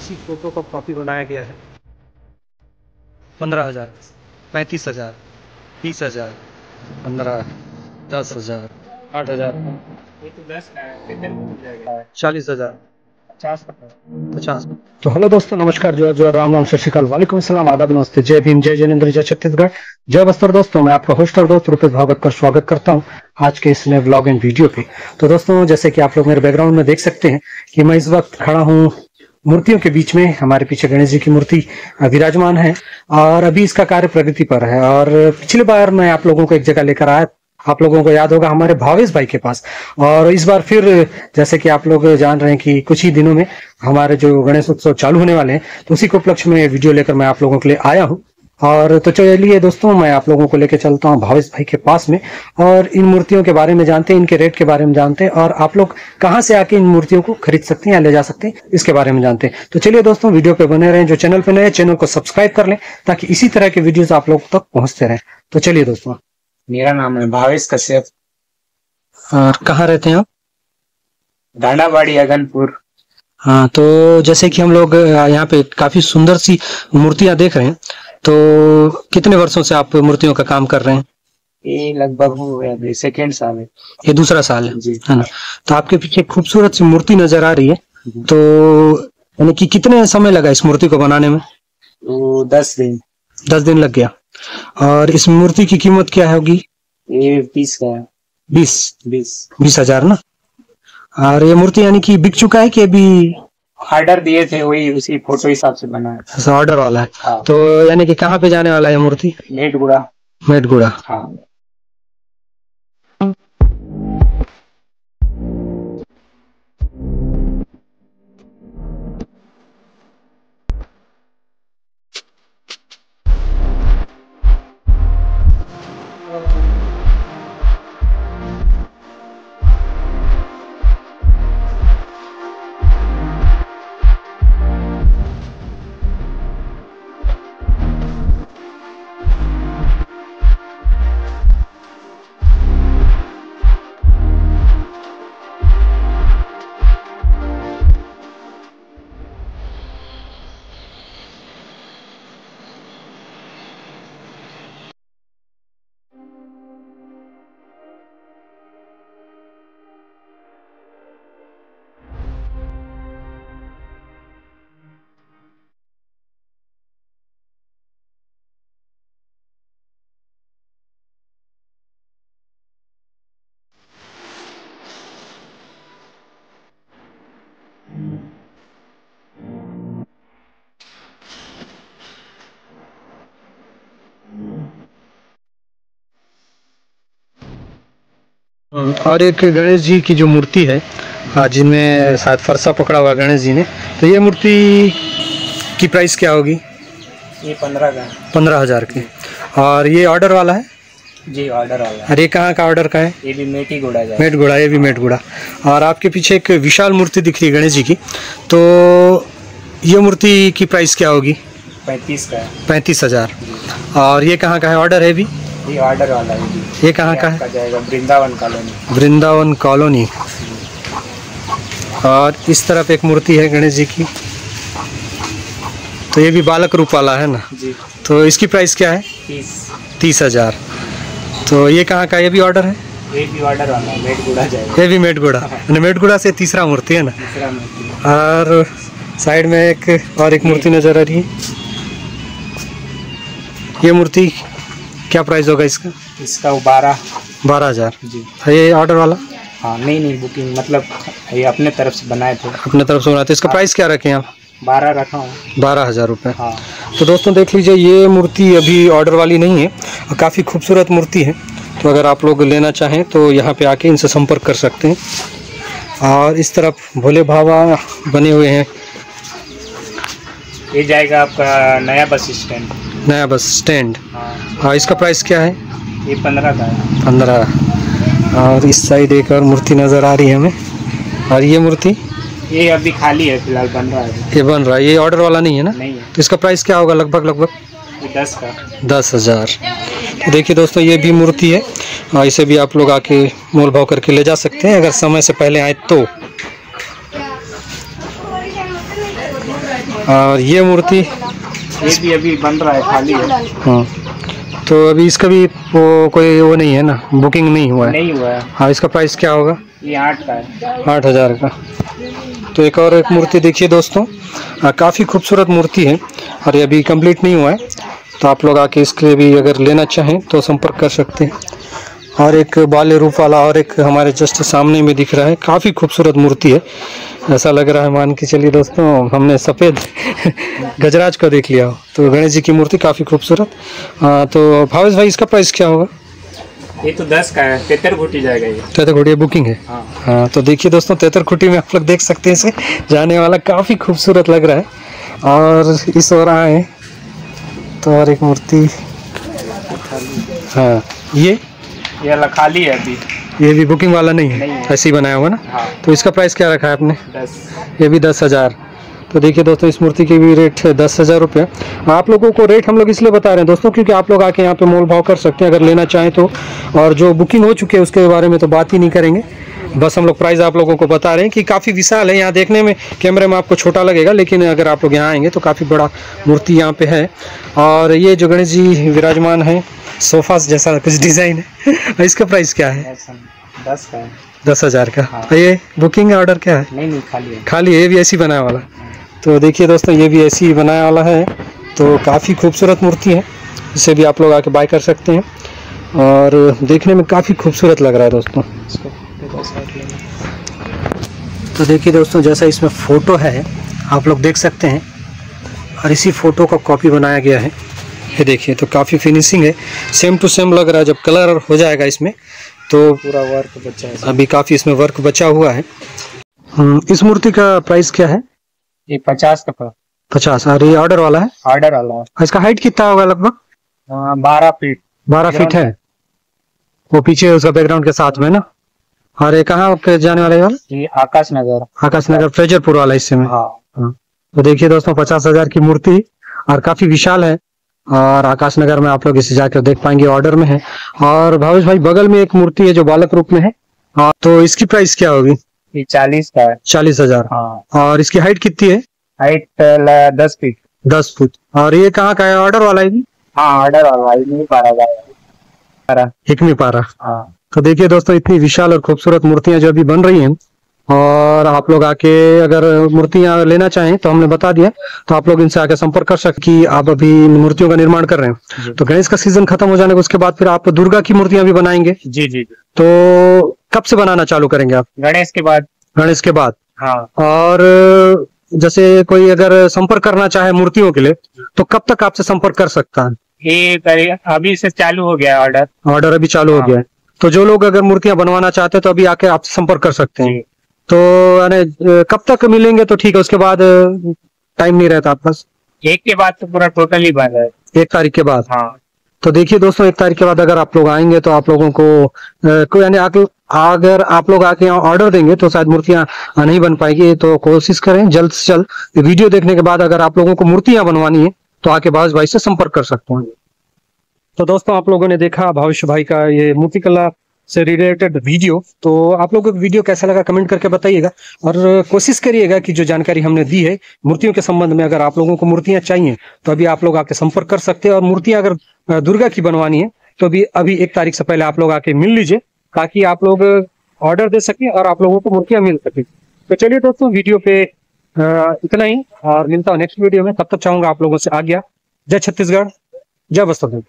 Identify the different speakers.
Speaker 1: इसी फोटो का कॉपी बनाया गया है। 15,000, 35,000, 30,000, 15, 10,000, 8,000, 40,000, 50। तो हेलो दोस्तों, नमस्कार, जो राम राम, सत श्री अकाल, वालेकुम अस्सलाम, आदाब, नमस्ते, जय भीम, जय जिनेंद्र, जय छत्तीसगढ़, जय बस्तर। दोस्तों मैं आपका होस्ट और दोस्त रुपेश भागवत का स्वागत करता हूं आज के इस नए व्लॉग एंड वीडियो पे। तो दोस्तों, जैसे कि आप लोग मेरे बैकग्राउंड में देख सकते हैं कि मैं इस वक्त खड़ा हूं मूर्तियों के बीच में। हमारे पीछे गणेश जी की मूर्ति विराजमान है और अभी इसका कार्य प्रगति पर है। और पिछली बार मैं आप लोगों को एक जगह लेकर आया, आप लोगों को याद होगा, हमारे भावेश भाई के पास। और इस बार फिर जैसे कि आप लोग जान रहे हैं कि कुछ ही दिनों में हमारे जो गणेश उत्सव चालू होने वाले हैं, तो उसी को उपलक्ष्य में वीडियो लेकर मैं आप लोगों के लिए आया हूं। और तो चलिए दोस्तों, मैं आप लोगों को लेकर चलता हूं भावेश भाई के पास में और इन मूर्तियों के बारे में जानते हैं, इनके रेट के बारे में जानते हैं और आप लोग कहां से आके इन मूर्तियों को खरीद सकते हैं या ले जा सकते हैं, इसके बारे में जानते हैं। तो चलिए दोस्तों, वीडियो पे बने रहें। जो चैनल पे नए, चैनल को सब्सक्राइब कर लें ताकि इसी तरह के वीडियोस आप लोग तक पहुंचते रहें। तो चलिए दोस्तों।
Speaker 2: मेरा नाम है भावेश कश्यप।
Speaker 1: और कहाँ रहते हैं आप?
Speaker 2: डांडाबाड़ी, अगनपुर।
Speaker 1: हाँ, तो जैसे कि हम लोग यहाँ पे काफी सुंदर सी मूर्तियां देख रहे हैं, तो कितने वर्षों से आप मूर्तियों का काम कर रहे हैं?
Speaker 2: ये लगभग हो गया, अभी सेकेंड साल है।
Speaker 1: ये दूसरा साल है
Speaker 2: जी,
Speaker 1: है ना? तो आपके पीछे खूबसूरत सी मूर्ति नजर आ रही है, तो यानी कि कितने समय लगा इस मूर्ति को बनाने में?
Speaker 2: तो 10 दिन।
Speaker 1: 10 दिन लग गया। और इस मूर्ति की कीमत क्या होगी?
Speaker 2: ये 20 का है।
Speaker 1: 20,000 ना? और ये मूर्ति यानी कि बिक चुका है कि अभी?
Speaker 2: ऑर्डर दिए थे, वही उसी फोटो हिसाब से बना है।
Speaker 1: ऑर्डर वाला है।
Speaker 2: हाँ।
Speaker 1: तो यानी कि कहाँ पे जाने वाला है मूर्ति?
Speaker 2: मेटगुड़ा।
Speaker 1: मेटगुड़ा।
Speaker 2: हाँ।
Speaker 1: और एक गणेश जी की जो मूर्ति है, जिनमें शायद फरसा पकड़ा हुआ गणेश जी ने, तो ये मूर्ति की प्राइस क्या होगी?
Speaker 2: ये 15 का है।
Speaker 1: 15,000 की। और ये ऑर्डर वाला है?
Speaker 2: जी, ऑर्डर वाला है।
Speaker 1: और ये कहाँ का ऑर्डर का है?
Speaker 2: ये भी मेटीगुड़ा जाए।
Speaker 1: मेटगुड़ा, ये भी मेटगुड़ा। और आपके पीछे एक विशाल मूर्ति दिख रही है गणेश जी की, तो ये मूर्ति की प्राइस क्या होगी?
Speaker 2: 35 का है।
Speaker 1: 35,000। और ये कहाँ का है? ऑर्डर है भी?
Speaker 2: ये ऑर्डर वाला है।
Speaker 1: ये कहाँ का है?
Speaker 2: जाएगा वृंदावन कॉलोनी।
Speaker 1: वृंदावन कॉलोनी। और इस तरफ एक मूर्ति है गणेश जी की, तो ये भी बालक रूप वाला है ना?
Speaker 2: जी।
Speaker 1: तो इसकी प्राइस क्या है? 30,000। तो ये कहाँ का? ये भी ऑर्डर है?
Speaker 2: ये भी ऑर्डर वाला है, मेटगुड़ा जाएगा।
Speaker 1: ये भी मेटगुड़ा। मेटगुड़ा से तीसरा मूर्ति है ना?
Speaker 2: तीसरा मूर्ति।
Speaker 1: और साइड में एक मूर्ति नजर आ रही है। ये मूर्ति क्या प्राइस होगा इसका?
Speaker 2: इसका 12,000।
Speaker 1: जी।
Speaker 2: जी।
Speaker 1: ये ऑर्डर वाला?
Speaker 2: हाँ, नहीं बुकिंग, मतलब ये अपने तरफ से बनाए थे।
Speaker 1: अपने तरफ से बनाते। इसका प्राइस क्या रखें आप?
Speaker 2: 12 रखा हूँ।
Speaker 1: 12,000 रुपये।
Speaker 2: हाँ।
Speaker 1: तो दोस्तों देख लीजिए, ये मूर्ति अभी ऑर्डर वाली नहीं है और काफ़ी खूबसूरत मूर्ति है। तो अगर आप लोग लेना चाहें तो यहाँ पे आके इनसे संपर्क कर सकते हैं। और इस तरफ भोले बाबा बने हुए हैं।
Speaker 2: ये जाएगा आपका नया बस स्टैंड।
Speaker 1: नया बस स्टैंड।
Speaker 2: हाँ।
Speaker 1: इसका प्राइस क्या है?
Speaker 2: ये 15 का है।
Speaker 1: 15। और इस साइड एक और मूर्ति नज़र आ रही है हमें। और ये मूर्ति?
Speaker 2: ये अभी खाली है, फिलहाल बन रहा है।
Speaker 1: ये बन रहा है, ये ऑर्डर वाला नहीं है ना?
Speaker 2: नहीं है।
Speaker 1: तो इसका प्राइस क्या होगा लगभग?
Speaker 2: ये 10 का।
Speaker 1: 10,000। तो देखिए दोस्तों, ये भी मूर्ति है और इसे भी आप लोग आके मोल भाव करके ले जा सकते हैं अगर समय से पहले आए तो। और ये मूर्ति
Speaker 2: ये भी अभी बन रहा है, खाली है।
Speaker 1: हाँ, तो अभी इसका भी कोई वो नहीं है ना, बुकिंग नहीं हुआ है?
Speaker 2: नहीं हुआ है।
Speaker 1: हाँ, इसका प्राइस क्या होगा?
Speaker 2: ये 8 का है।
Speaker 1: 8,000 का। तो एक मूर्ति देखिए दोस्तों, काफ़ी खूबसूरत मूर्ति है और ये अभी कंप्लीट नहीं हुआ है, तो आप लोग आके इसके भी अगर लेना चाहें तो संपर्क कर सकते हैं। और एक बाल्य रूप वाला और एक हमारे जस्ट सामने में दिख रहा है, काफ़ी खूबसूरत मूर्ति है। ऐसा लग रहा है मान के चलिए दोस्तों हमने सफ़ेद गजराज को देख लिया हो। तो गणेश जी की मूर्ति काफ़ी खूबसूरत। तो भावेश भाई इसका प्राइस क्या होगा?
Speaker 2: ये तो 10 का है, 73 घुटी जाएगा ये।
Speaker 1: 73 घुटी बुकिंग है। हाँ, तो देखिए दोस्तों 73 घुटी में आप लोग देख सकते हैं इसे जाने वाला, काफ़ी खूबसूरत लग रहा है। और इस ओर आए तो और एक मूर्ति, हाँ ये
Speaker 2: वाला खाली है अभी।
Speaker 1: ये भी बुकिंग वाला नहीं है, ऐसे ही बनाया होगा ना?
Speaker 2: हाँ।
Speaker 1: तो इसका प्राइस क्या रखा है आपने?
Speaker 2: 10।
Speaker 1: ये भी 10,000। तो देखिए दोस्तों इस मूर्ति की भी रेट है 10,000 रुपये। आप लोगों को रेट हम लोग इसलिए बता रहे हैं दोस्तों क्योंकि आप लोग आके यहाँ पे मोल भाव कर सकते हैं अगर लेना चाहें तो। और जो बुकिंग हो चुके हैं उसके बारे में तो बात ही नहीं करेंगे, बस हम लोग प्राइस आप लोगों को बता रहे हैं कि काफ़ी विशाल है। यहाँ देखने में कैमरे में आपको छोटा लगेगा, लेकिन अगर आप लोग यहाँ आएंगे तो काफ़ी बड़ा मूर्ति यहाँ पे है। और ये जो गणेश जी विराजमान है, सोफा जैसा कुछ डिज़ाइन है। इसका प्राइस क्या है?
Speaker 2: 10 का है।
Speaker 1: 10,000 का।
Speaker 2: हाँ।
Speaker 1: ये बुकिंग ऑर्डर क्या है?
Speaker 2: नहीं खाली है।
Speaker 1: खाली है, ये भी ऐसी बनाया वाला। तो देखिए दोस्तों ये भी ऐसी बनाया वाला है, तो काफ़ी खूबसूरत मूर्ति है, इसे भी आप लोग आके बाय कर सकते हैं और देखने में काफ़ी खूबसूरत लग रहा है दोस्तों। तो देखिए दोस्तों जैसा इसमें फ़ोटो है आप लोग देख सकते हैं और इसी फ़ोटो का कॉपी बनाया गया है। ये देखिए तो काफ़ी फिनिशिंग है, सेम टू सेम लग रहा है। जब कलर हो जाएगा इसमें तो
Speaker 2: पूरा वर्क बचा है,
Speaker 1: अभी काफ़ी इसमें वर्क बचा हुआ है। इस मूर्ति का प्राइस क्या है?
Speaker 2: ये 50 का।
Speaker 1: 50। और ये ऑर्डर वाला है?
Speaker 2: ऑर्डर वाला है।
Speaker 1: इसका हाइट कितना होगा लगभग?
Speaker 2: 12 फीट।
Speaker 1: 12 फीट है। वो पीछे उसका बैकग्राउंड के साथ में ना। और ये कहाँ के जाने वाला है वाला?
Speaker 2: ये आकाश नगर
Speaker 1: फ्रेजरपुर वाला हिस्से में।
Speaker 2: हाँ।
Speaker 1: तो देखिए दोस्तों 50,000 की मूर्ति और काफी विशाल है और आकाश नगर में आप लोग इसे जाकर देख पाएंगे, ऑर्डर में है। और भावेश भाई बगल में एक मूर्ति है जो बालक रूप में है, तो इसकी प्राइस क्या होगी?
Speaker 2: ये 40 का है।
Speaker 1: 40,000।
Speaker 2: हाँ।
Speaker 1: और इसकी हाइट कितनी है?
Speaker 2: Height 10 feet.
Speaker 1: 10 फुट। और ये कहाँ का है? ऑर्डर वाला है?
Speaker 2: हाँ ऑर्डर वाला है, नहीं पारा।
Speaker 1: एक नहीं पारा।
Speaker 2: हाँ।
Speaker 1: तो देखिए दोस्तों इतनी विशाल और खूबसूरत मूर्तियां जो अभी बन रही हैं, और आप लोग आके अगर मूर्तियां लेना चाहें तो हमने बता दिया, तो आप लोग इनसे आके संपर्क कर सकते कि आप अभी मूर्तियों का निर्माण कर रहे हैं। तो गणेश का सीजन खत्म हो जाने के उसके बाद फिर आप दुर्गा की मूर्तियां भी बनाएंगे?
Speaker 2: जी।
Speaker 1: तो कब से बनाना चालू करेंगे आप?
Speaker 2: गणेश के बाद।
Speaker 1: गणेश के बाद।
Speaker 2: हाँ।
Speaker 1: और जैसे कोई अगर संपर्क करना चाहे मूर्तियों के लिए तो कब तक आपसे संपर्क कर सकता है?
Speaker 2: ये अभी से चालू हो गया ऑर्डर।
Speaker 1: ऑर्डर अभी चालू हो गया है, तो जो लोग अगर मूर्तियां बनवाना चाहते हैं तो अभी आके आपसे संपर्क कर सकते हैं। तो यानी कब तक मिलेंगे तो ठीक है, उसके बाद टाइम नहीं रहता आपके पास?
Speaker 2: 1 के बाद तो पूरा टोटल ही बंद है।
Speaker 1: 1 तारीख के बाद?
Speaker 2: हाँ।
Speaker 1: तो देखिए दोस्तों 1 तारीख के बाद अगर आप लोग आएंगे तो आप लोगों को कोई यानी अगर आप लोग आके यहाँ ऑर्डर देंगे तो शायद मूर्तियां नहीं बन पाएगी। तो कोशिश करें जल्द से जल्द। वीडियो देखने के बाद अगर आप लोगों को मूर्तियां बनवानी है तो आके भावेश भाई से संपर्क कर सकते हैं। तो दोस्तों आप लोगों ने देखा भावेश भाई का ये मूर्ति कला से रिलेटेड वीडियो। तो आप लोगों को वीडियो कैसा लगा कमेंट करके बताइएगा और कोशिश करिएगा कि जो जानकारी हमने दी है मूर्तियों के संबंध में, अगर आप लोगों को मूर्तियां चाहिए तो अभी आप लोग आके संपर्क कर सकते हैं। और मूर्तियां अगर दुर्गा की बनवानी है तो अभी 1 तारीख से पहले आप लोग आके मिल लीजिए ताकि आप लोग ऑर्डर दे सके और आप लोगों को मूर्तियां मिल सके। तो चलिए दोस्तों वीडियो पे इतना ही और मिलता हूँ नेक्स्ट वीडियो में। तब तक चाहूंगा आप लोगों से आज्ञा। जय छत्तीसगढ़, जय बस्तर।